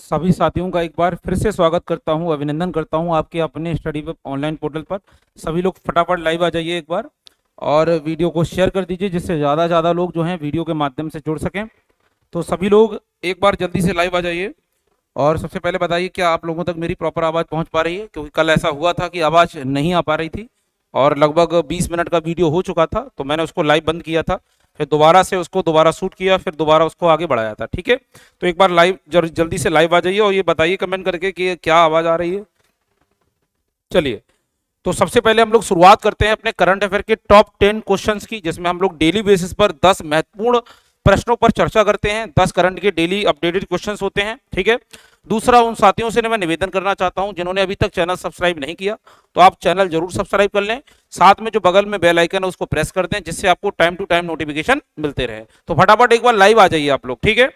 सभी साथियों का एक बार फिर से स्वागत करता हूं, अभिनंदन करता हूं आपके अपने स्टडी वेब ऑनलाइन पोर्टल पर। सभी लोग फटाफट लाइव आ जाइए एक बार और वीडियो को शेयर कर दीजिए जिससे ज़्यादा से ज़्यादा लोग जो हैं वीडियो के माध्यम से जुड़ सकें। तो सभी लोग एक बार जल्दी से लाइव आ जाइए। और सबसे पहले बताइए क्या आप लोगों तक मेरी प्रॉपर आवाज़ पहुंच पा रही है, क्योंकि कल ऐसा हुआ था कि आवाज़ नहीं आ पा रही थी और लगभग 20 मिनट का वीडियो हो चुका था, तो मैंने उसको लाइव बंद किया था, फिर दोबारा से उसको दोबारा शूट किया, फिर दोबारा उसको आगे बढ़ाया था। ठीक है, तो एक बार लाइव जल्दी से लाइव आ जाइए और ये बताइए कमेंट करके कि क्या आवाज़ आ रही है। चलिए, तो सबसे पहले हम लोग शुरुआत करते हैं अपने करंट अफेयर के टॉप 10 क्वेश्चंस की, जिसमें हम लोग डेली बेसिस पर 10 महत्वपूर्ण प्रश्नों पर चर्चा करते हैं। 10 करंट के डेली अपडेटेड क्वेश्चंस होते हैं। ठीक है, दूसरा, उन साथियों से मैं निवेदन करना चाहता हूं जिन्होंने अभी तक चैनल सब्सक्राइब नहीं किया, तो आप चैनल जरूर सब्सक्राइब कर लें। साथ में जो बगल में बेल आइकन है उसको प्रेस कर दें, जिससे आपको टाइम टू टाइम नोटिफिकेशन मिलते रहे। तो फटाफट एक बार लाइव आ जाइए आप लोग। ठीक है,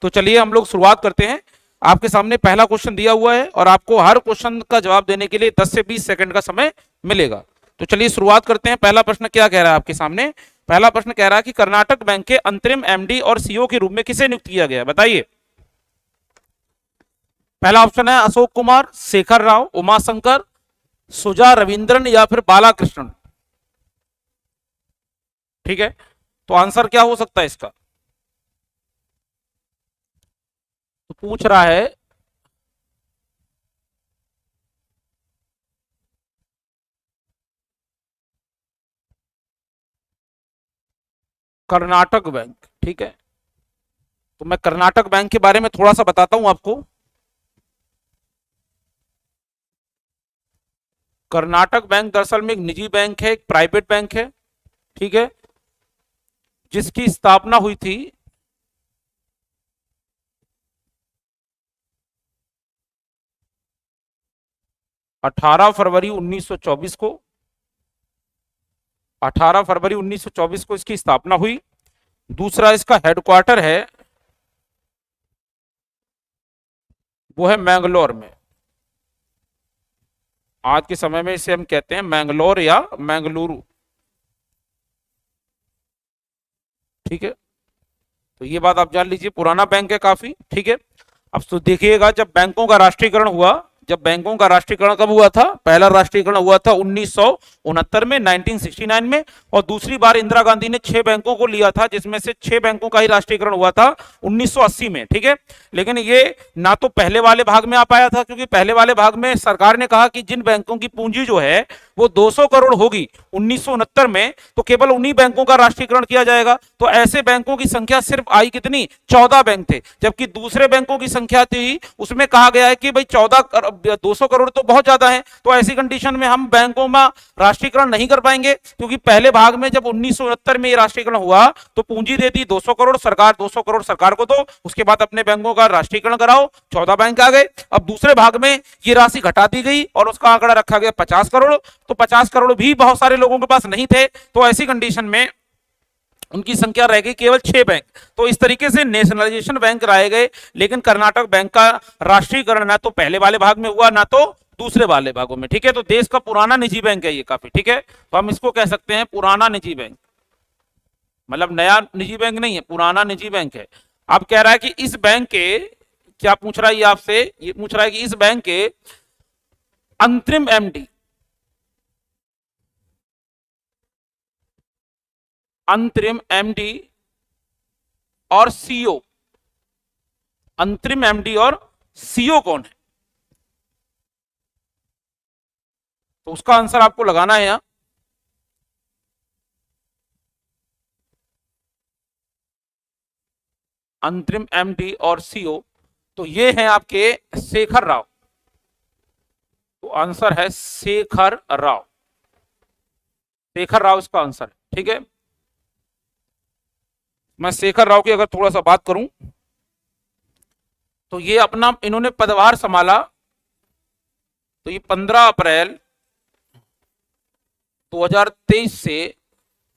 तो चलिए हम लोग शुरुआत करते हैं। आपके सामने पहला क्वेश्चन दिया हुआ है और आपको हर क्वेश्चन का जवाब देने के लिए 10 से 20 सेकंड का समय मिलेगा। तो चलिए शुरुआत करते हैं। पहला प्रश्न क्या कह रहा है आपके सामने? पहला प्रश्न कह रहा है कि कर्नाटक बैंक के अंतरिम एमडी और सीईओ के रूप में किसे नियुक्त किया गया, बताइए। पहला ऑप्शन है अशोक कुमार, शेखर राव, उमाशंकर, सुजा रविंद्रन या फिर बालाकृष्णन। ठीक है, तो आंसर क्या हो सकता है इसका? तो पूछ रहा है कर्नाटक बैंक। ठीक है, तो मैं कर्नाटक बैंक के बारे में थोड़ा सा बताता हूं आपको। कर्नाटक बैंक दरअसल में एक निजी बैंक है, एक प्राइवेट बैंक है। ठीक है, जिसकी स्थापना हुई थी 18 फरवरी 1924 को। 18 फरवरी 1924 को इसकी स्थापना हुई। दूसरा, इसका हेडक्वार्टर है वो है मैंगलोर में। आज के समय में इसे हम कहते हैं मैंगलोर या मैंगलुरु। ठीक है, तो ये बात आप जान लीजिए, पुराना बैंक है काफी। ठीक है, अब तो देखिएगा, जब बैंकों का राष्ट्रीयकरण हुआ, जब बैंकों का राष्ट्रीयकरण कब हुआ था? पहला राष्ट्रीयकरण हुआ था 1969 में, 1969 में। और दूसरी बार इंदिरा गांधी ने 6 बैंकों को लिया था, जिसमें से 6 बैंकों का ही राष्ट्रीयकरण हुआ था 1980 में। ठीक है, लेकिन ये ना तो पहले वाले भाग में आ पाया था, क्योंकि पहले वाले भाग में सरकार ने कहा कि जिन बैंकों की पूंजी जो है वो 200 करोड़ होगी 1969 में, तो केवल उन्हीं बैंकों का राष्ट्रीयकरण किया जाएगा। तो ऐसे बैंकों की संख्या सिर्फ आई कितनी? 14 बैंक थे। जबकि दूसरे बैंकों की संख्या थी, उसमें कहा गया है कि भाई 200 करोड़ तो बहुत ज्यादा है, तो ऐसी कंडीशन में हम बैंकों में राष्ट्रीयकरण नहीं कर पाएंगे, क्योंकि पहले भाग में जब 1969 में ये राष्ट्रीयकरण हुआ तो पूंजी देती 200 करोड़ सरकार, 200 करोड़ सरकार को दो, उसके बाद अपने बैंकों का राष्ट्रीयकरण कराओ, 14 बैंक आ गए। अब दूसरे भाग में ये राशि घटा दी गई और उसका आंकड़ा रखा गया 50 करोड़। तो 50 करोड़ भी बहुत सारे लोगों के पास नहीं थे, तो ऐसी कंडीशन में उनकी संख्या रह गई केवल 6 बैंक। तो इस तरीके से नेशनलाइजेशन बैंक कराए गए, लेकिन कर्नाटक बैंक का राष्ट्रीयकरण ना तो पहले वाले भाग में हुआ ना तो दूसरे वाले भागों में। ठीक है, तो देश का पुराना निजी बैंक है ये काफी। ठीक है, तो हम इसको कह सकते हैं पुराना निजी बैंक, मतलब नया निजी बैंक नहीं है, पुराना निजी बैंक है। अब कह रहा है कि इस बैंक के, क्या पूछ रहा है ये आपसे? ये पूछ रहा है कि इस बैंक के अंतरिम एमडी, अंतरिम एमडी और सीईओ, अंतरिम एमडी और सीईओ कौन है? तो उसका आंसर आपको लगाना है यहां। अंतरिम एमडी और सीईओ, तो ये हैं आपके शेखर राव। तो आंसर है शेखर राव। शेखर राव इसका आंसर है। ठीक है, मैं शेखर राव की अगर थोड़ा सा बात करूं, तो ये अपना इन्होंने पदभार संभाला, तो ये 15 अप्रैल 2023 से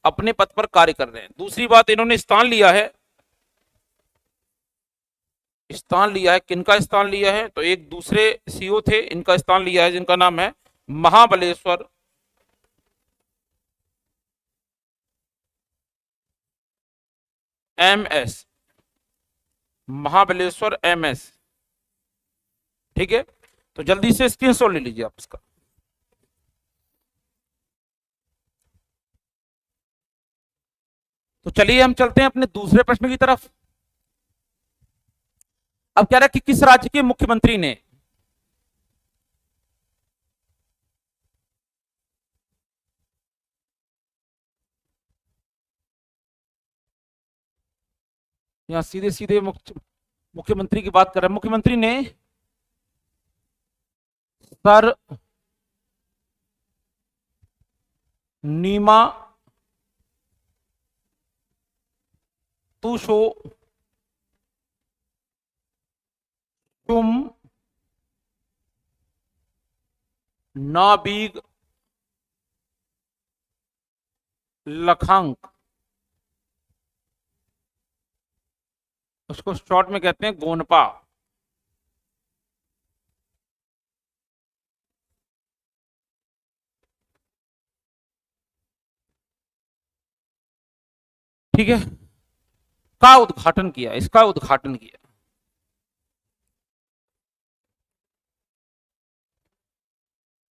अपने पद पर कार्य कर रहे हैं। दूसरी बात, इन्होंने स्थान लिया है, स्थान लिया है, किनका स्थान लिया है? तो एक दूसरे सीईओ थे, इनका स्थान लिया है, जिनका नाम है Mahabaleshwar M S, Mahabaleshwar M S. ठीक है, तो जल्दी से स्क्रीनशॉट ले लीजिए आप इसका। तो चलिए हम चलते हैं अपने दूसरे प्रश्न की तरफ। अब कह रहा है कि किस राज्य के मुख्यमंत्री ने यहां सीधे सीधे मुख्यमंत्री की बात कर रहे हैं, मुख्यमंत्री ने सर नीमा तुशो तुम नाबीग लखांग, उसको शॉर्ट में कहते हैं गोनपा। ठीक है, का उद्घाटन किया, इसका उद्घाटन किया।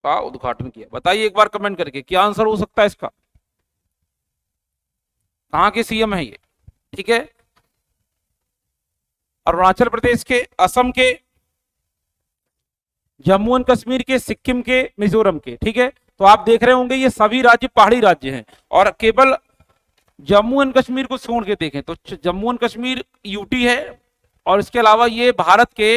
का उद्घाटन किया, बताइए एक बार कमेंट करके क्या आंसर हो सकता है इसका, कहां के सीएम है ये। ठीक है, अरुणाचल प्रदेश के, असम के, जम्मू एंड कश्मीर के, सिक्किम के, मिजोरम के। ठीक है, तो आप देख रहे होंगे ये सभी राज्य पहाड़ी राज्य हैं, और केवल जम्मू एंड कश्मीर को छोड़ के देखें तो जम्मू एंड कश्मीर यूटी है, और इसके अलावा ये भारत के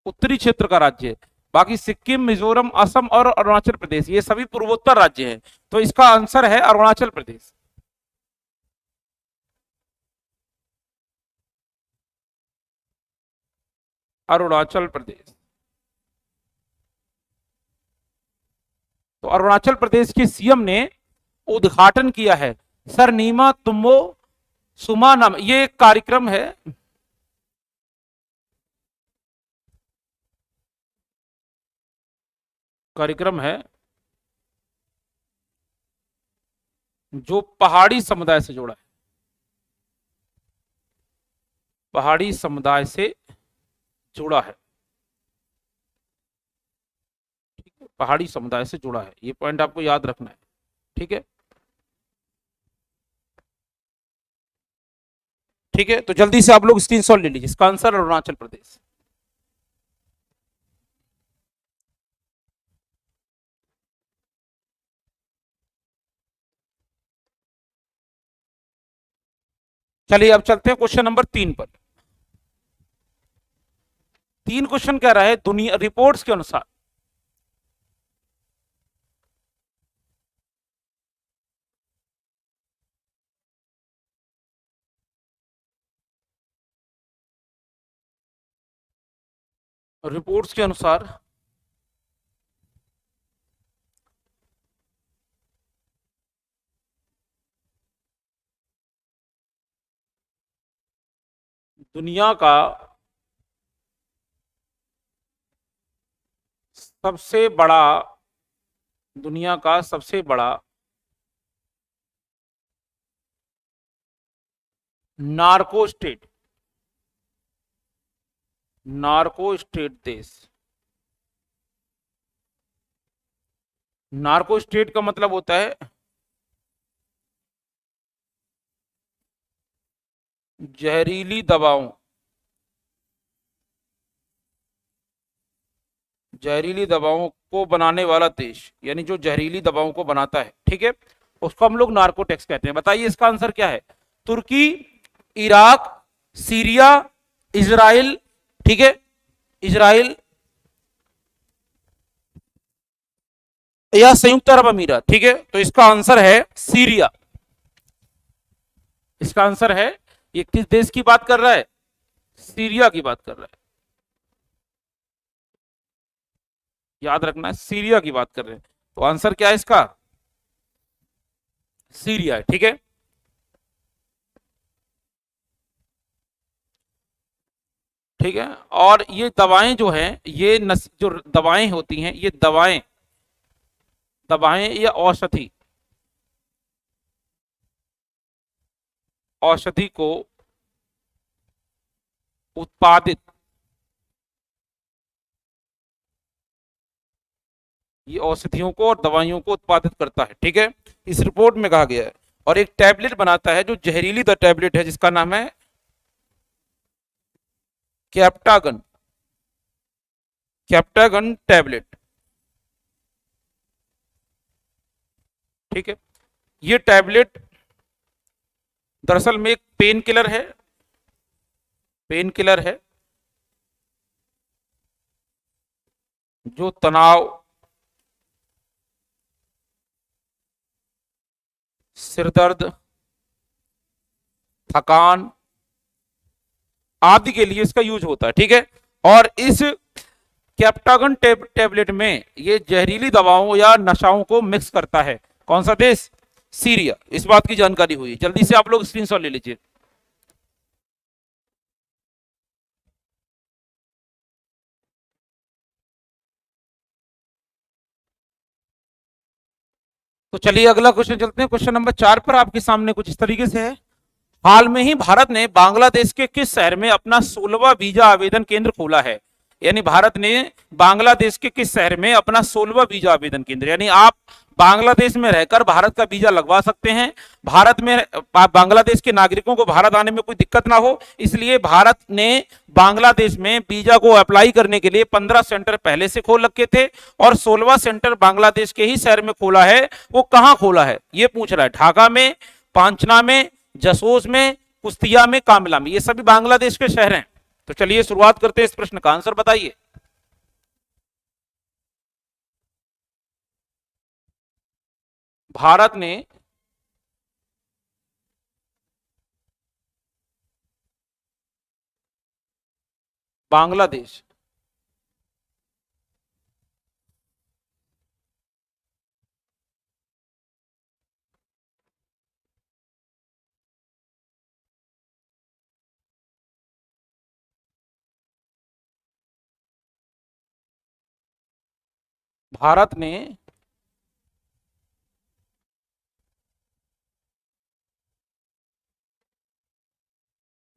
उत्तरी क्षेत्र का राज्य है। बाकी सिक्किम, मिजोरम, असम और अरुणाचल प्रदेश ये सभी पूर्वोत्तर राज्य हैं। तो इसका आंसर है अरुणाचल प्रदेश। अरुणाचल प्रदेश। तो अरुणाचल प्रदेश के सीएम ने उद्घाटन किया है सर नीमा तुम्बो सुमा नाम, ये एक कार्यक्रम है, कार्यक्रम है जो पहाड़ी समुदाय से जुड़ा है, पहाड़ी समुदाय से जुड़ा है, पहाड़ी समुदाय से जुड़ा है, ये पॉइंट आपको याद रखना है। ठीक है, ठीक है, तो जल्दी से आप लोग स्क्रीनशॉट ले लीजिए, इसका आंसर अरुणाचल प्रदेश। चलिए अब चलते हैं क्वेश्चन नंबर 3 पर। 3 क्वेश्चन कह रहा है दुनिया रिपोर्ट्स के अनुसार रिपोर्ट्स के अनुसार दुनिया का सबसे बड़ा, दुनिया का सबसे बड़ा नार्को स्टेट, नार्को स्टेट देश। नार्को स्टेट का मतलब होता है जहरीली दवाओं, जहरीली दवाओं को बनाने वाला देश, यानी जो जहरीली दवाओं को बनाता है, ठीक है, उसको हम लोग नार्कोटेक्स कहते हैं। बताइए इसका आंसर क्या है, तुर्की, इराक, सीरिया, इजराइल, ठीक है, इजराइल या संयुक्त अरब अमीरात। ठीक है, तो इसका आंसर है सीरिया, इसका आंसर है, ये किस देश की बात कर रहा है, सीरिया की बात कर रहा है, याद रखना है सीरिया की बात कर रहे हैं। तो आंसर क्या है इसका, सीरिया है। ठीक है, ठीक है, और ये दवाएं जो हैं, ये जो दवाएं होती हैं, ये दवाएं, दवाएं या औषधि, औषधि को उत्पादित, ये औषधियों को और दवाइयों को उत्पादित करता है, ठीक है, इस रिपोर्ट में कहा गया है। और एक टैबलेट बनाता है जो जहरीली टैबलेट है, जिसका नाम है कैप्टागन, कैप्टागन टैबलेट, ठीक है। ये टैबलेट दरअसल में एक पेन किलर है, पेन किलर है जो तनाव, सिर दर्द, थकान आदि के लिए इसका यूज होता है, ठीक है। और इस कैप्टागन टैबलेट में ये जहरीली दवाओं या नशाओं को मिक्स करता है। कौन सा देश? सीरिया। इस बात की जानकारी हुई, जल्दी से आप लोग स्क्रीनशॉट ले लीजिए। तो चलिए अगला क्वेश्चन चलते हैं, क्वेश्चन नंबर 4 पर आपके सामने कुछ इस तरीके से है। हाल में ही भारत ने बांग्लादेश के किस शहर में अपना 16वां वीजा आवेदन केंद्र खोला है? यानी भारत ने बांग्लादेश के किस शहर में अपना 16वां वीजा आवेदन केंद्र, यानी आप बांग्लादेश में रहकर भारत का वीजा लगवा सकते हैं। भारत में बांग्लादेश के नागरिकों को भारत आने में कोई दिक्कत ना हो, इसलिए भारत ने बांग्लादेश में वीजा को अप्लाई करने के लिए 15 सेंटर पहले से खोल रखे थे और 16वां सेंटर बांग्लादेश के ही शहर में खोला है। वो कहां खोला है ये पूछ रहा है, ढाका में, पांचना में, जसोज में, कुश्तिया में, कामिला में, ये सभी बांग्लादेश के शहर हैं। तो चलिए शुरुआत करते हैं, इस प्रश्न का आंसर बताइए। भारत ने बांग्लादेश, भारत ने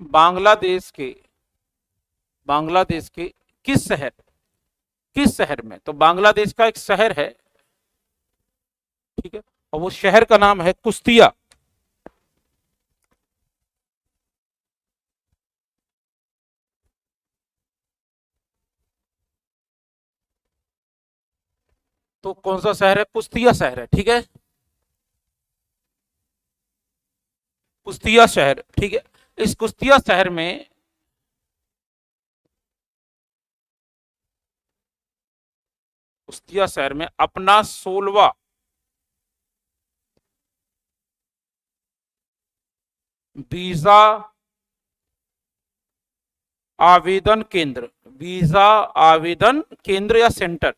बांग्लादेश के, बांग्लादेश के किस शहर, किस शहर में, तो बांग्लादेश का एक शहर है, ठीक है, और वो शहर का नाम है कुश्तिया। तो कौन सा शहर है? कुश्तिया शहर है, ठीक है, कुश्तिया शहर, ठीक है। इस कुश्तिया शहर में, कुश्तिया शहर में अपना 16वां वीजा आवेदन केंद्र, वीजा आवेदन केंद्र या सेंटर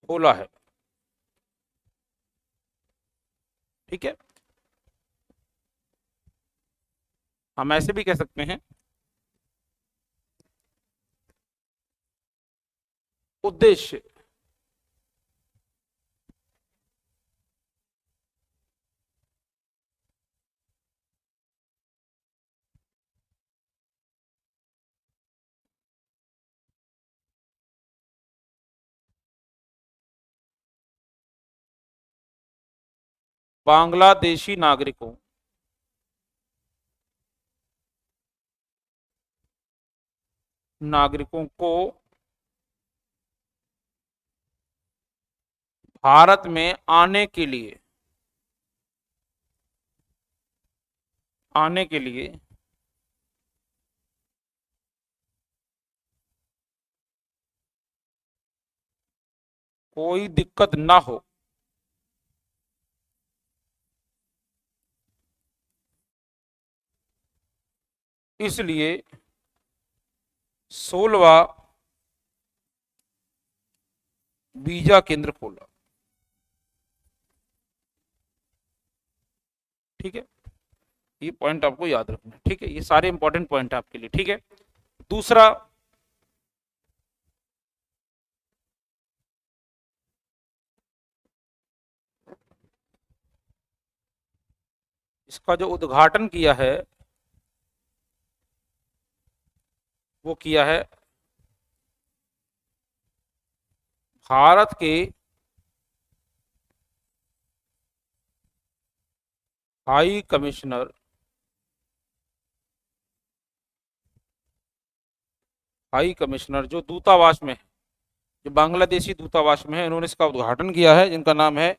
खोला है, ठीक है। हम ऐसे भी कह सकते हैं उद्देश्य, बांग्लादेशी नागरिकों, नागरिकों को भारत में आने के लिए, आने के लिए कोई दिक्कत ना हो, इसलिए 16वां वीजा केंद्र खोला, ठीक है। ये पॉइंट आपको याद रखना है, ठीक है, ये सारे इंपॉर्टेंट पॉइंट है आपके लिए, ठीक है। दूसरा, इसका जो उद्घाटन किया है वो किया है भारत के हाई कमिश्नर, हाई कमिश्नर जो दूतावास में है, जो बांग्लादेशी दूतावास में है, इन्होंने इसका उद्घाटन किया है, जिनका नाम है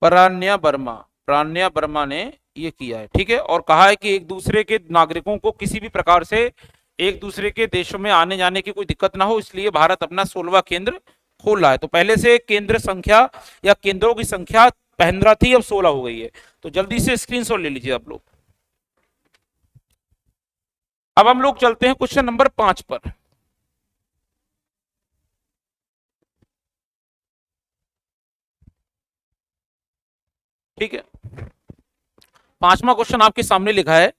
प्राण्या वर्मा। प्राण्या वर्मा ने ये किया है, ठीक है। और कहा है कि एक दूसरे के नागरिकों को किसी भी प्रकार से एक दूसरे के देशों में आने जाने की कोई दिक्कत ना हो, इसलिए भारत अपना 16वां केंद्र खोल रहा है। तो पहले से केंद्र संख्या या केंद्रों की संख्या 15 थी, अब 16 हो गई है। तो जल्दी से स्क्रीनशॉट ले लीजिए आप लोग। अब हम लोग चलते हैं क्वेश्चन नंबर 5 पर। ठीक है, पांचवा क्वेश्चन आपके सामने लिखा है,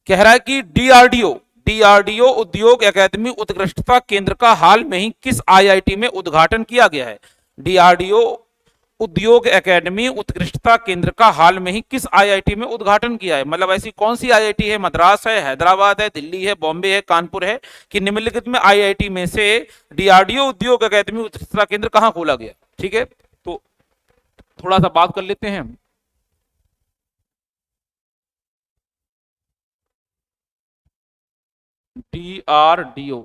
कह रहा है कि डीआरडीओ, डीआरडीओ उद्योग अकादमी उत्कृष्टता केंद्र का हाल में ही किस आईआईटी में उद्घाटन किया गया है। डीआरडीओ उद्योग अकादमी उत्कृष्टता केंद्र का हाल में ही किस आईआईटी में उद्घाटन किया है। मतलब ऐसी कौन सी आईआईटी है, मद्रास है, हैदराबाद है, दिल्ली है, बॉम्बे है, कानपुर है, कि निम्नलिखित में आईआईटी में से डीआरडीओ उद्योग अकादमी उत्कृष्टता केंद्र कहां खोला गया। ठीक है, तो थोड़ा सा बात कर लेते हैं। डीआरडीओ,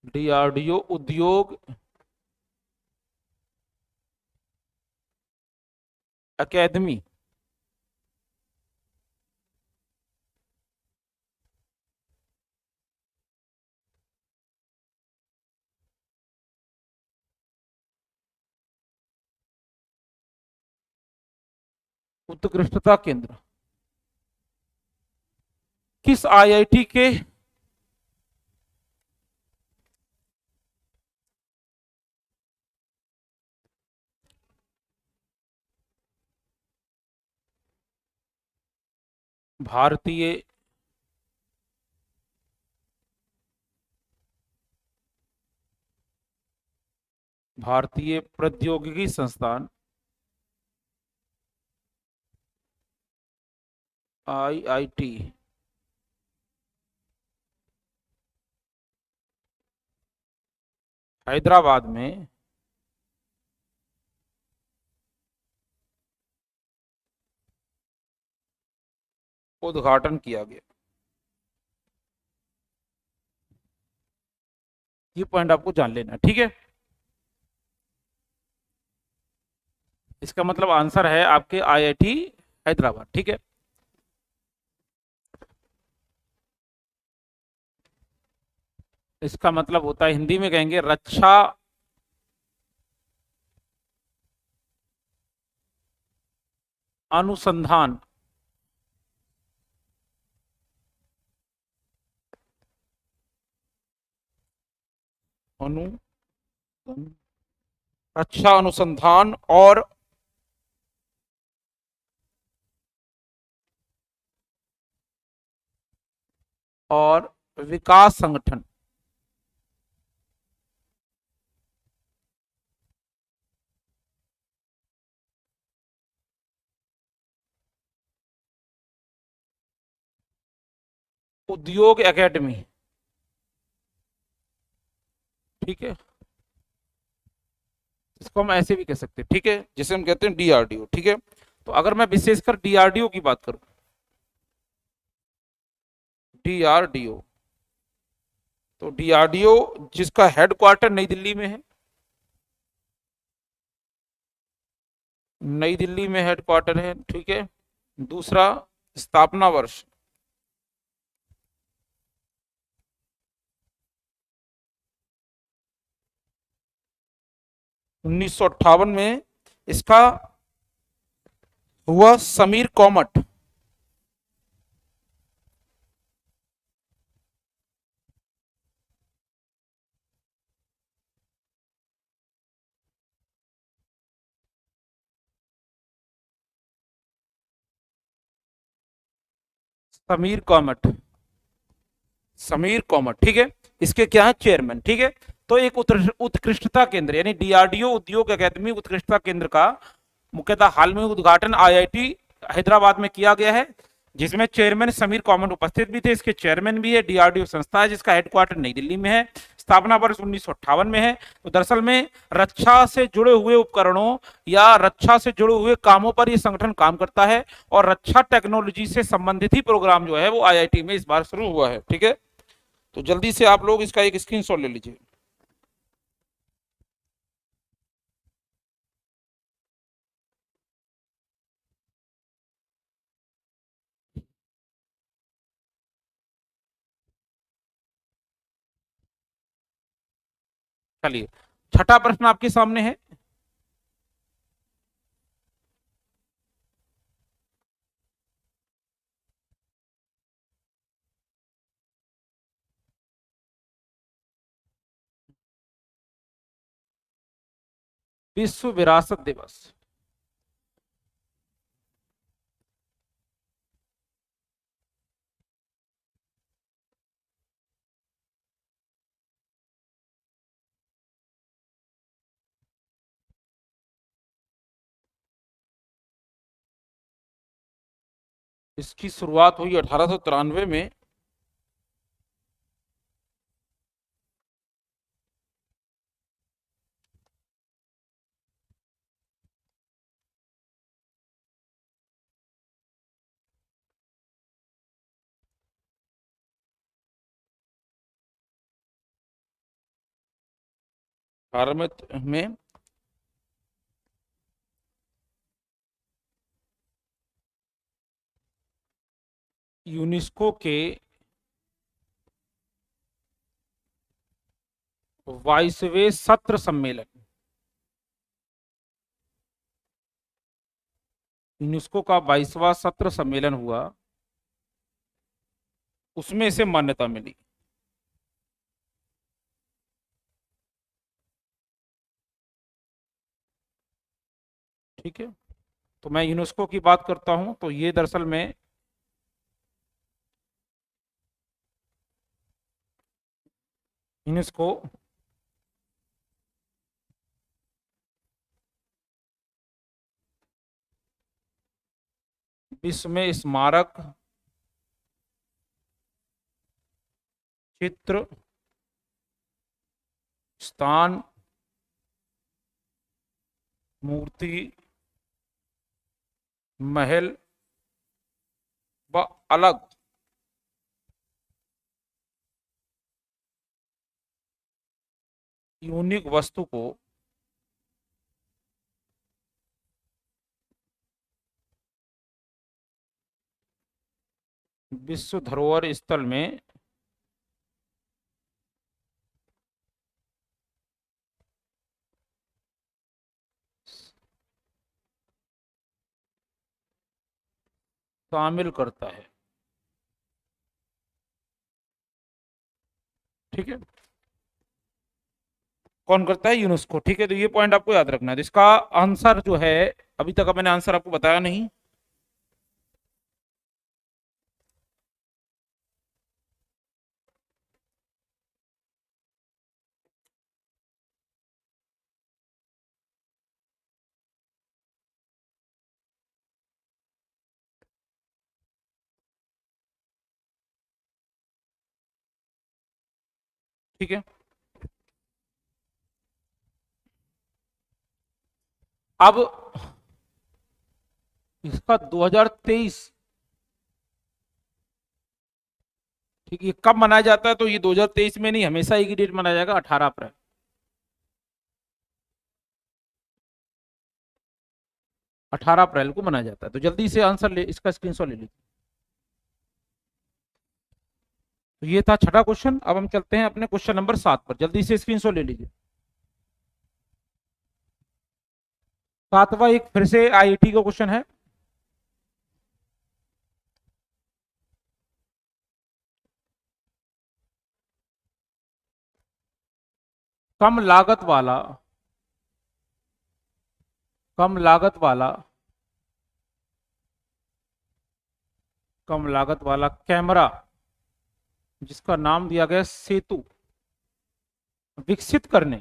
डीआरडीओ उद्योग अकादमी, उत्कृष्टता केंद्र किस आईआईटी के भारतीय भारतीय प्रौद्योगिकी संस्थान आईआईटी हैदराबाद में उद्घाटन किया गया। ये पॉइंट आपको जान लेना, ठीक है। इसका मतलब आंसर है आपके आईआईटी हैदराबाद, ठीक है। इसका मतलब होता है, हिंदी में कहेंगे, रक्षा अनुसंधान अनु रक्षा अनुसंधान और विकास संगठन। उद्योग एकेडमी, ठीक है, इसको हम ऐसे भी कह सकते हैं, ठीक है, जिसे हम कहते हैं डीआरडीओ, ठीक है। तो अगर मैं विशेषकर डीआरडीओ की बात करूं, डीआरडीओ, तो डीआरडीओ जिसका हेडक्वार्टर नई दिल्ली में है, नई दिल्ली में हेडक्वार्टर है, ठीक है। दूसरा, स्थापना वर्ष 1958 में इसका हुआ Sameer comet, Sameer comet, Sameer comet, ठीक है। इसके क्या है, चेयरमैन। ठीक है, तो एक उत्कृष्टता केंद्र यानी डीआरडीओ उद्योग अकादमी उत्कृष्टता केंद्र का मुख्यतः हाल में उद्घाटन आईआईटी हैदराबाद में किया गया है, जिसमें चेयरमैन समीर कॉमन उपस्थित भी थे। इसके चेयरमैन भी है। डीआरडीओ संस्था है जिसका हेडक्वार्टर नई दिल्ली में है। स्थापना वर्ष 1958 में है। तो दरअसल में रक्षा से जुड़े हुए उपकरणों या रक्षा से जुड़े हुए कामों पर यह संगठन काम करता है, और रक्षा टेक्नोलॉजी से संबंधित ही प्रोग्राम जो है वो आईआईटी में इस बार शुरू हुआ है। ठीक है, तो जल्दी से आप लोग इसका एक स्क्रीनशॉट ले लीजिए। चलिए, छठा प्रश्न आपके सामने है। विश्व विरासत दिवस। इसकी शुरुआत हुई 1893 में। में यूनेस्को के 22वें सत्र सम्मेलन, यूनेस्को का 22वां सत्र सम्मेलन हुआ, उसमें इसे मान्यता मिली। ठीक है, तो मैं यूनेस्को की बात करता हूं तो ये दरअसल में यूनेस्को विश्व में स्मारक, चित्र, स्थान, मूर्ति, महल व अलग यूनिक वस्तु को विश्व धरोहर स्थल में शामिल करता है। ठीक है, कौन करता है, यूनेस्को। ठीक है, तो ये पॉइंट आपको याद रखना है। तो इसका आंसर जो है, अभी तक मैंने आंसर आपको बताया नहीं। ठीक है, अब इसका 2023, ठीक है, ये कब मनाया जाता है, तो ये 2023 में नहीं, हमेशा एक ही डेट मनाया जाएगा, 18 अप्रैल। 18 अप्रैल को मनाया जाता है। तो जल्दी से आंसर ले, इसका स्क्रीनशॉट ले लीजिए। तो ये था छठा क्वेश्चन। अब हम चलते हैं अपने क्वेश्चन नंबर 7 पर, जल्दी से स्क्रीनशॉट ले लीजिए। सातवां एक फिर से आईआईटी का क्वेश्चन है। कम लागत वाला, कम लागत वाला, कम लागत वाला कैमरा जिसका नाम दिया गया सेतु, विकसित करने,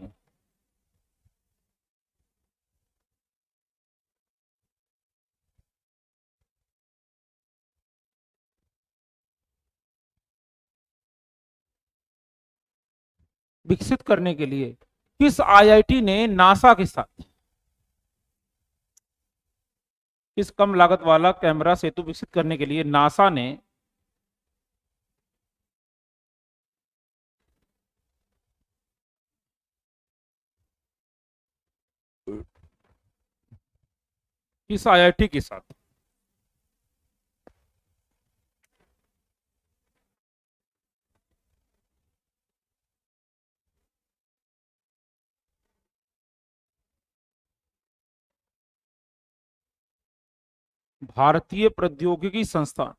विकसित करने के लिए किस आईआईटी ने नासा के साथ, किस कम लागत वाला कैमरा सेतु विकसित करने के लिए नासा ने किस आईआईटी के साथ भारतीय प्रौद्योगिकी संस्थान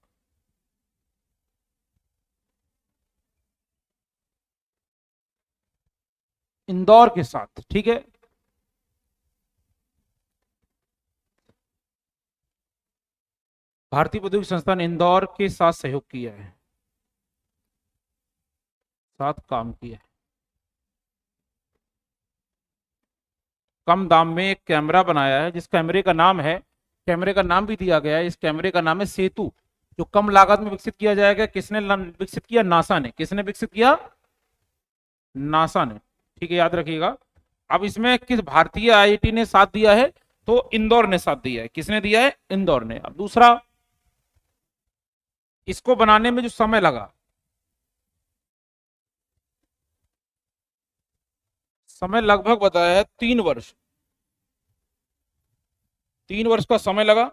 इंदौर के साथ, ठीक है। भारतीय प्रौद्योगिकी संस्थान इंदौर के साथ सहयोग किया है, साथ काम किया है। कम दाम में एक कैमरा बनाया है, जिस कैमरे का नाम है, कैमरे का नाम भी दिया गया है, इस कैमरे का नाम है सेतु, जो कम लागत में विकसित किया जाएगा। किसने विकसित किया? नासा ने। किसने विकसित किया? नासा ने, ठीक है, याद रखिएगा। अब इसमें किस भारतीय आईआईटी ने साथ दिया है? तो इंदौर ने साथ दिया है। किसने दिया है? इंदौर ने। अब दूसरा, इसको बनाने में जो समय लगा, समय लगभग बताया है 3 वर्ष, 3 वर्ष का समय लगा।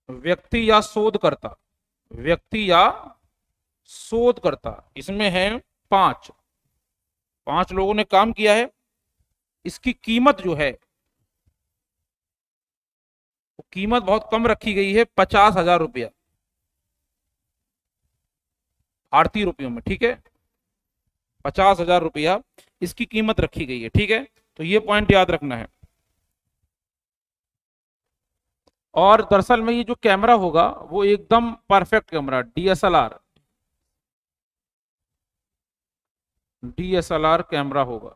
व्यक्ति या शोधकर्ता, व्यक्ति या शोधकर्ता, इसमें है 5, 5 लोगों ने काम किया है। इसकी कीमत जो है, कीमत बहुत कम रखी गई है, 50,000 रुपया भारतीय रुपयों में, ठीक है। 50,000 रुपया इसकी कीमत रखी गई है, ठीक है। तो ये पॉइंट याद रखना है। और दरअसल में ये जो कैमरा होगा वो एकदम perfect camera, DSLR, DSLR camera होगा।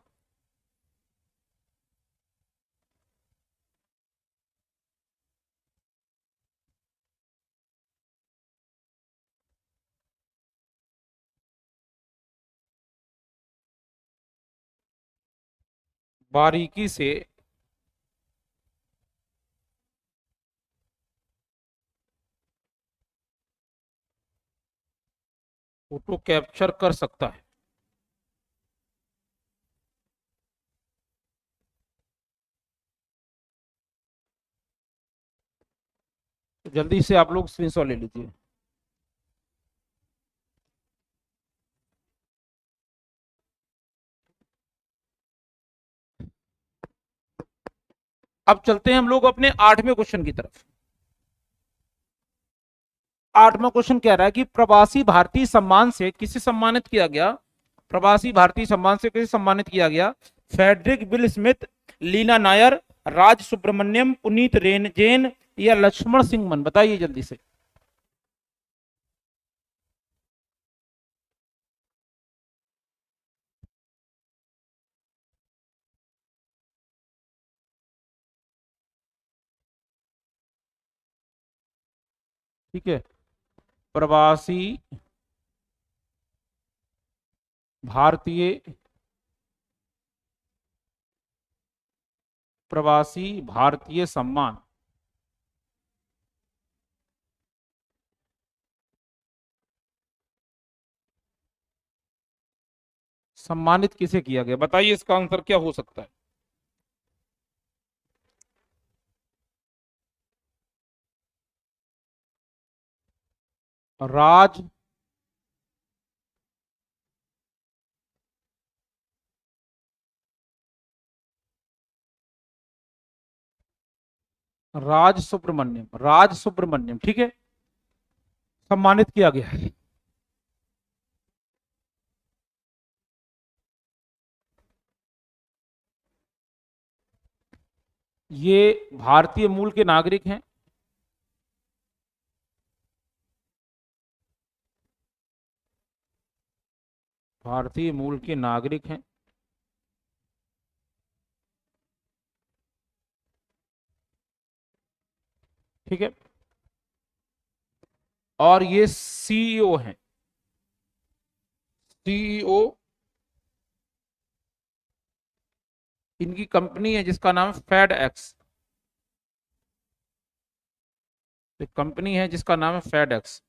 बारीकी से फोटो कैप्चर कर सकता है। तो जल्दी से आप लोग स्क्रीनशॉट ले लीजिए। अब चलते हैं हम लोग अपने 8वें क्वेश्चन की तरफ। 8वां क्वेश्चन कह रहा है कि प्रवासी भारतीय सम्मान से किसे सम्मानित किया गया? प्रवासी भारतीय सम्मान से किसे सम्मानित किया गया? Frederick Will Smith, Leena Nair, Raj Subramanyam, Punit Renjen या लक्ष्मण सिंह मन? बताइए जल्दी से। ठीक है, प्रवासी भारतीय, प्रवासी भारतीय सम्मान सम्मानित किसे किया गया? बताइए इसका आंसर क्या हो सकता है? राज राज सुब्रमण्यम, राज सुब्रमण्यम, ठीक है, सम्मानित किया गया है। ये भारतीय मूल के नागरिक हैं। भारतीय मूल के नागरिक हैं। ठीक है। और ये सीईओ हैं। सीईओ, इनकी कंपनी है जिसका नाम है फेड एक्स। एक कंपनी है जिसका नाम है फेड एक्स,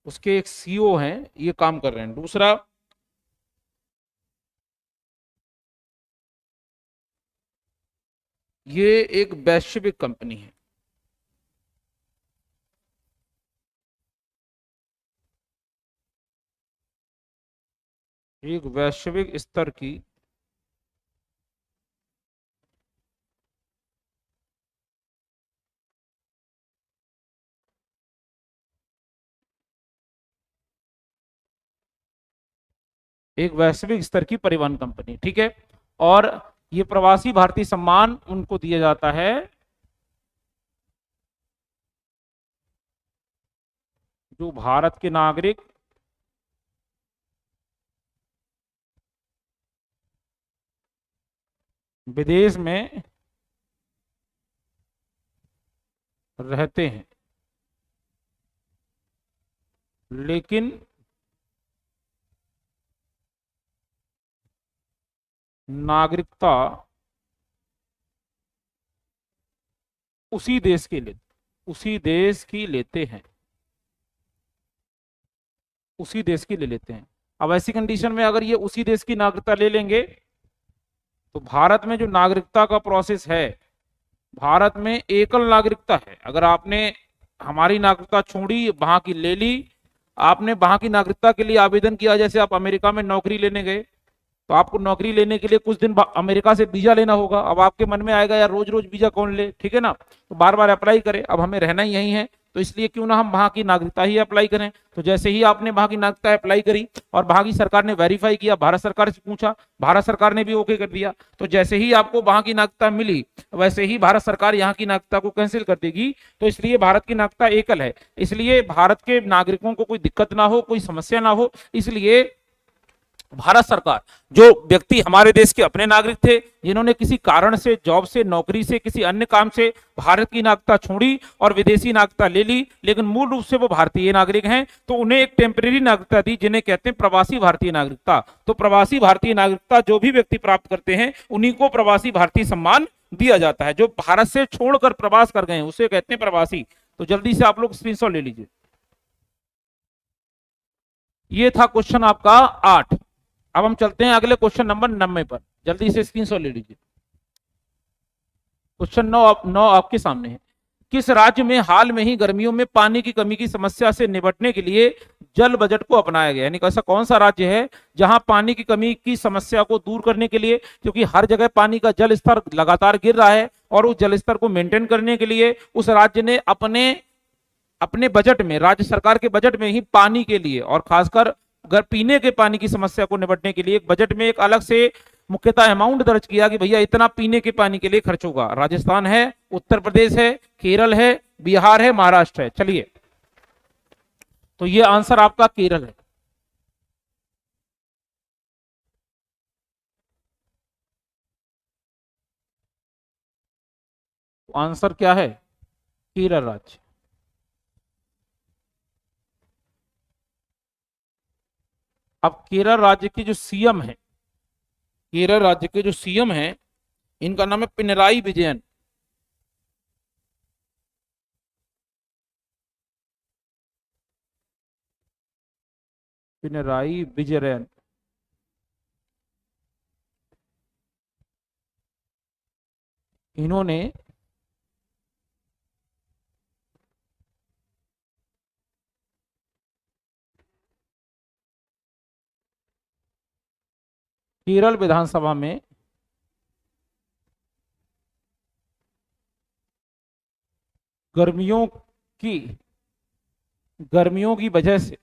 उसके एक सीईओ हैं, ये काम कर रहे हैं। दूसरा, ये एक वैश्विक कंपनी है। एक वैश्विक स्तर की एक वैश्विक स्तर की परिवहन कंपनी। ठीक है। और ये प्रवासी भारतीय सम्मान उनको दिया जाता है जो भारत के नागरिक विदेश में रहते हैं लेकिन नागरिकता उसी देश के लिए उसी देश की लेते हैं, उसी देश की ले लेते हैं। अब ऐसी कंडीशन में अगर ये उसी देश की नागरिकता ले लेंगे तो भारत में जो नागरिकता का प्रोसेस है, भारत में एकल नागरिकता है। अगर आपने हमारी नागरिकता छोड़ी, वहां की ले ली, आपने वहां की नागरिकता के लिए आवेदन किया, जैसे आप अमेरिका में नौकरी लेने गए, तो आपको नौकरी लेने के लिए कुछ दिन अमेरिका से वीजा लेना होगा। अब आपके मन में आएगा यार रोज रोज वीजा कौन ले, ठीक है ना, तो बार बार अप्लाई करें। अब हमें रहना ही यही है, तो इसलिए क्यों ना हम वहां की नागरिकता ही अप्लाई करें। तो जैसे ही आपने वहां की नागरिकता अप्लाई करी और वहां की सरकार ने वेरीफाई किया, भारत सरकार से पूछा, भारत सरकार ने भी ओके कर दिया, तो जैसे ही आपको वहां की नागरिकता मिली वैसे ही भारत सरकार यहाँ की नागरिकता को कैंसिल कर देगी। तो इसलिए भारत की नागरिकता एकल है, इसलिए भारत के नागरिकों को कोई दिक्कत ना हो, कोई समस्या ना हो, इसलिए भारत सरकार, जो व्यक्ति हमारे देश के अपने नागरिक थे जिन्होंने किसी कारण से, जॉब से, नौकरी से, किसी अन्य काम से भारत की नागरिकता छोड़ी और विदेशी नागरिकता ले ली, लेकिन मूल रूप से वो भारतीय नागरिक हैं, तो उन्हें एक टेम्परेरी नागरिकता दी जिन्हें कहते हैं प्रवासी भारतीय नागरिकता। तो प्रवासी भारतीय नागरिकता जो भी व्यक्ति प्राप्त करते हैं उन्हीं को प्रवासी भारतीय सम्मान दिया जाता है। जो भारत से छोड़कर प्रवास कर गए हैं उसे कहते हैं प्रवासी। तो जल्दी से आप लोग स्क्रीनशॉट ले लीजिए। ये था क्वेश्चन आपका 8। अब हम चलते हैं अगले क्वेश्चन नंबर 90 पर, जल्दी से स्क्रीनशॉट ले लीजिए। क्वेश्चन 9 आपके सामने है। किस राज्य में हाल में ही गर्मियों में पानी की कमी की समस्या से निपटने के लिए जल बजट को अपनाया गया, यानी ऐसा कौन सा राज्य है जहां पानी की कमी की समस्या को दूर करने के लिए, क्योंकि हर जगह पानी का जल स्तर लगातार गिर रहा है, और उस जल स्तर को मेंटेन करने के लिए उस राज्य ने अपने अपने बजट में, राज्य सरकार के बजट में ही पानी के लिए और खासकर अगर पीने के पानी की समस्या को निपटने के लिए एक बजट में एक अलग से मुख्यतः अमाउंट दर्ज किया कि भैया इतना पीने के पानी के लिए खर्च होगा। राजस्थान है, उत्तर प्रदेश है, केरल है, बिहार है, महाराष्ट्र है। चलिए, तो ये आंसर आपका केरल है। तो आंसर क्या है? केरल राज्य। अब केरल राज्य के जो सीएम है, केरल राज्य के जो सीएम है, इनका नाम है पिनराई विजयन। पिनराई विजयन। इन्होंने केरल विधानसभा में गर्मियों की गर्मियों की वजह से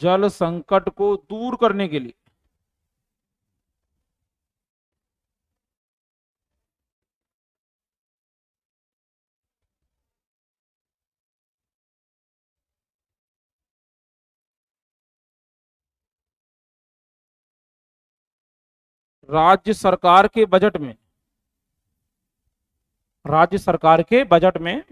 जल संकट को दूर करने के लिए राज्य सरकार के बजट में, राज्य सरकार के बजट में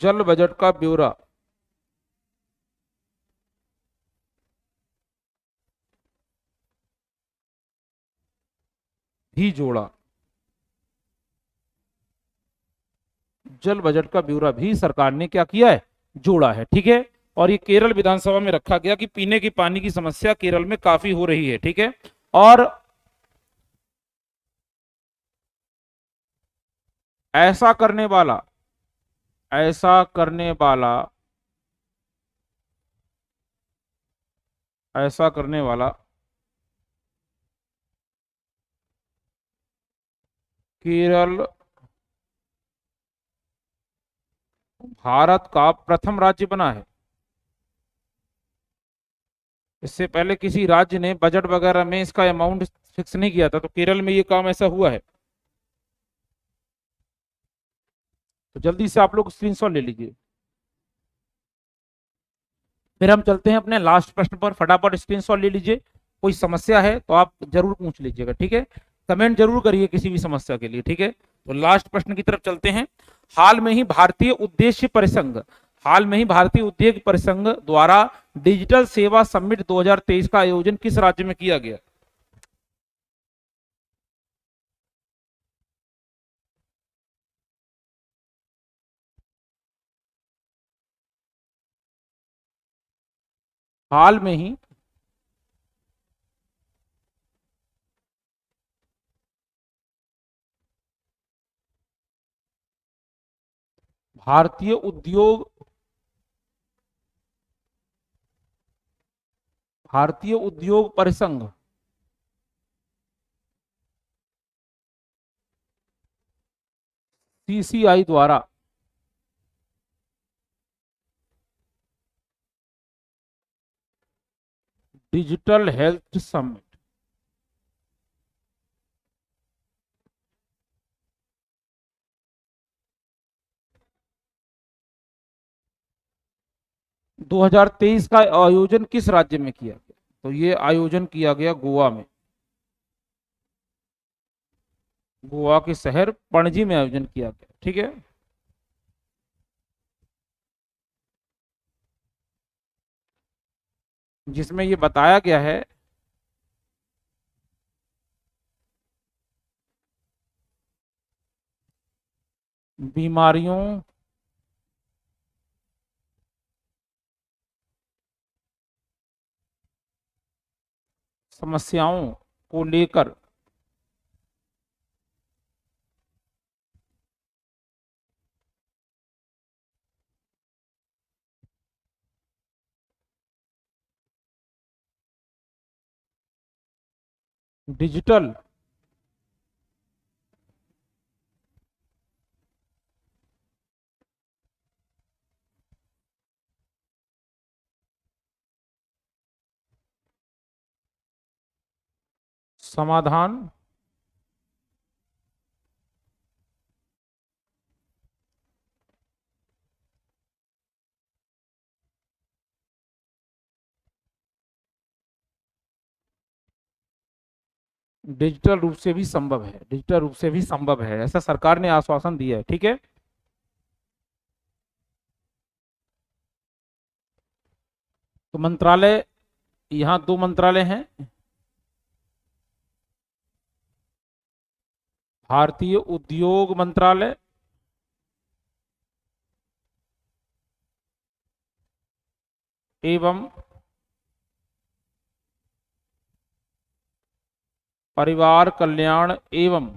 जल बजट का ब्यौरा भी जोड़ा, जल बजट का ब्यौरा भी सरकार ने क्या किया है, जोड़ा है। ठीक है। और ये केरल विधानसभा में रखा गया कि पीने की पानी की समस्या केरल में काफी हो रही है। ठीक है। और ऐसा करने वाला, ऐसा करने वाला, ऐसा करने वाला केरल भारत का प्रथम राज्य बना है। इससे पहले किसी राज्य ने बजट वगैरह में इसका अमाउंट फिक्स नहीं किया था, तो केरल में ये काम ऐसा हुआ है। तो जल्दी से आप लोग स्क्रीनशॉट ले लीजिए। फिर हम चलते हैं अपने लास्ट प्रश्न पर, फटाफट स्क्रीनशॉट ले लीजिए। कोई समस्या है तो आप जरूर पूछ लीजिएगा। ठीक है। कमेंट जरूर करिए किसी भी समस्या के लिए। ठीक है। तो लास्ट प्रश्न की तरफ चलते हैं। हाल में ही भारतीय उद्देश्य परिसंघ, हाल में ही भारतीय उद्योग परिसंघ द्वारा डिजिटल सेवा समिट 2023 का आयोजन किस राज्य में किया गया? हाल में ही भारतीय उद्योग, भारतीय उद्योग परिसंघ सीसीआई द्वारा डिजिटल हेल्थ समिट 2023 का आयोजन किस राज्य में किया गया? तो ये आयोजन किया गया गोवा में, गोवा के शहर पणजी में आयोजन किया गया। ठीक है। जिसमें ये बताया गया है बीमारियों, समस्याओं को लेकर डिजिटल समाधान डिजिटल रूप से भी संभव है, डिजिटल रूप से भी संभव है, ऐसा सरकार ने आश्वासन दिया है। ठीक है। तो मंत्रालय, यहाँ दो मंत्रालय हैं, भारतीय उद्योग मंत्रालय एवं परिवार कल्याण एवं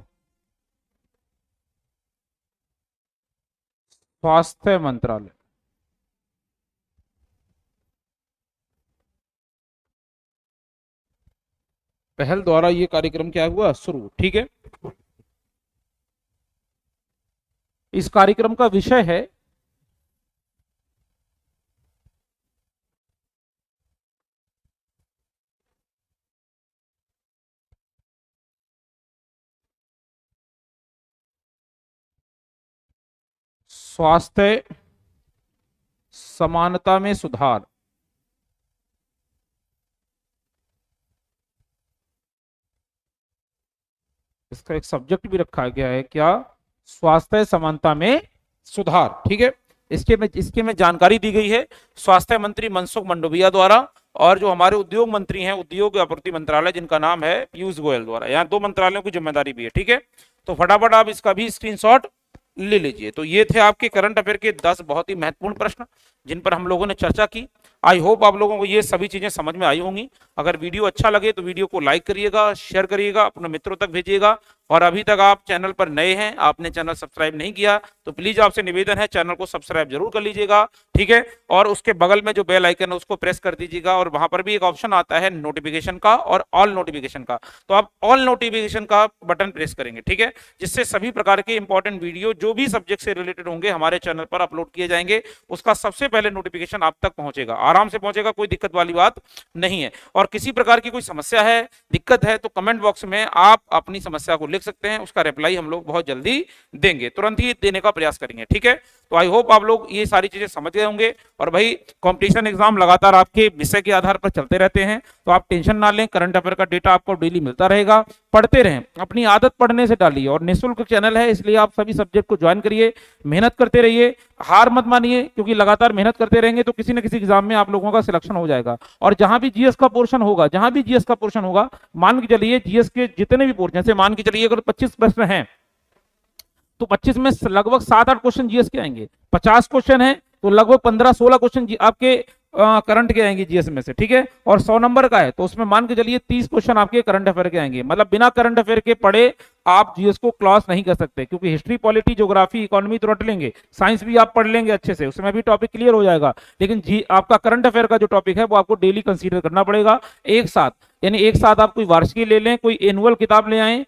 स्वास्थ्य मंत्रालय। पहल द्वारा ये कार्यक्रम क्या हुआ, शुरू। ठीक है। इस कार्यक्रम का विषय है स्वास्थ्य समानता में सुधार। इसका एक सब्जेक्ट भी रखा गया है क्या, स्वास्थ्य समानता में सुधार। ठीक है, इसके में जानकारी दी गई है स्वास्थ्य मंत्री मनसुख मंडाविया द्वारा, और जो हमारे उद्योग मंत्री हैं, उद्योग आपूर्ति मंत्रालय, जिनका नाम है पीयूष गोयल द्वारा। यहाँ दो मंत्रालयों की जिम्मेदारी भी है। ठीक है, तो फटाफट आप इसका भी स्क्रीनशॉट ले लीजिए। तो ये थे आपके करंट अफेयर के 10 बहुत ही महत्वपूर्ण प्रश्न जिन पर हम लोगों ने चर्चा की। आई होप आप लोगों को ये सभी चीजें समझ में आई होंगी। अगर वीडियो अच्छा लगे तो वीडियो को लाइक करिएगा, शेयर करिएगा, अपने मित्रों तक भेजिएगा, और अभी तक आप चैनल पर नए हैं, आपने चैनल सब्सक्राइब नहीं किया, तो प्लीज आपसे निवेदन है चैनल को सब्सक्राइब जरूर कर लीजिएगा। ठीक है, और उसके बगल में जो बेल आइकन है उसको प्रेस कर दीजिएगा, और वहां पर भी एक ऑप्शन आता है नोटिफिकेशन का और ऑल नोटिफिकेशन का, तो आप ऑल नोटिफिकेशन का बटन प्रेस करेंगे। ठीक है, जिससे सभी प्रकार के इंपॉर्टेंट वीडियो जो भी सब्जेक्ट से रिलेटेड होंगे हमारे चैनल पर अपलोड किए जाएंगे, उसका सबसे पहले नोटिफिकेशन आप तक पहुंचेगा, आराम से पहुंचेगा, कोई दिक्कत वाली बात नहीं है। और किसी प्रकार की कोई समस्या है, दिक्कत है, तो कमेंट बॉक्स में आप अपनी समस्या को लिख सकते हैं, उसका रिप्लाई हम लोग बहुत जल्दी देंगे, तुरंत ही देने का प्रयास करेंगे। ठीक है, तो आई होप आप लोग ये सारी चीजें समझ गए होंगे। और भाई कंपटीशन एग्जाम लगातार आपके विषय के आधार पर चलते रहते हैं, तो आप टेंशन ना लें, करंट अफेयर का डेटा आपको डेली मिलता रहेगा, पढ़ते रहें, अपनी आदत पढ़ने से डालिए, और निःशुल्क चैनल है इसलिए आप सभी सब्जेक्ट को ज्वाइन करिए, मेहनत करते रहिए, हार मत मानिए, क्योंकि लगातार मेहनत करते रहेंगे तो किसी न किसी एग्जाम में आप लोगों का सिलेक्शन हो जाएगा। और जहां भी जीएस का पोर्शन होगा, जहां भी जीएस का पोर्शन होगा, मान के चलिए जीएस के जितने भी पोर्शन, जैसे मान के चलिए अगर 25 प्रश्न हैं तो 25 में लगभग 7-8 क्वेश्चन जीएस के आएंगे, 50 क्वेश्चन है तो लगभग 15-16 क्वेश्चन आपके करंट के आएंगे जीएस में से। ठीक है, और 100 नंबर का है तो उसमें मान के चलिए 30 क्वेश्चन आपके करंट अफेयर के आएंगे। मतलब बिना करंट अफेयर के पढ़े आप जीएस को क्लास नहीं कर सकते, क्योंकि हिस्ट्री, पॉलिटी, ज्योग्राफी, इकोनॉमी तो रट लेंगे, साइंस भी आप पढ़ लेंगे अच्छे से, उसमें भी टॉपिक क्लियर हो जाएगा, लेकिन जी आपका करंट अफेयर का जो टॉपिक है वो आपको डेली कंसीडर करना पड़ेगा एक साथ। यानी एक साथ आप कोई वार्षिकी ले लें, कोई एनुअल किताब ले आए,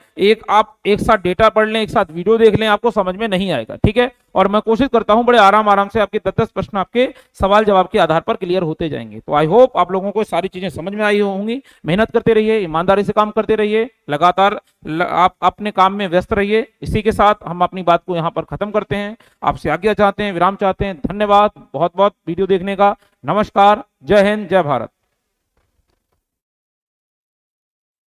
आप एक साथ डेटा पढ़ लें, एक साथ वीडियो देख लें, आपको समझ में नहीं आएगा। ठीक है, और मैं कोशिश करता हूं बड़े आराम से आपके 10-10 प्रश्न आपके सवाल जवाब के आधार पर क्लियर होते जाएंगे। तो आई होप आप लोगों को सारी चीजें समझ में आई होंगी। मेहनत करते रहिए, ईमानदारी से काम करते रहिए, लगातार आप अपने काम में व्यस्त रहिए। इसी के साथ हम अपनी बात को यहाँ पर खत्म करते हैं, आपसे आज्ञा चाहते हैं, विराम चाहते हैं। धन्यवाद बहुत बहुत वीडियो देखने का। नमस्कार, जय हिंद, जय भारत।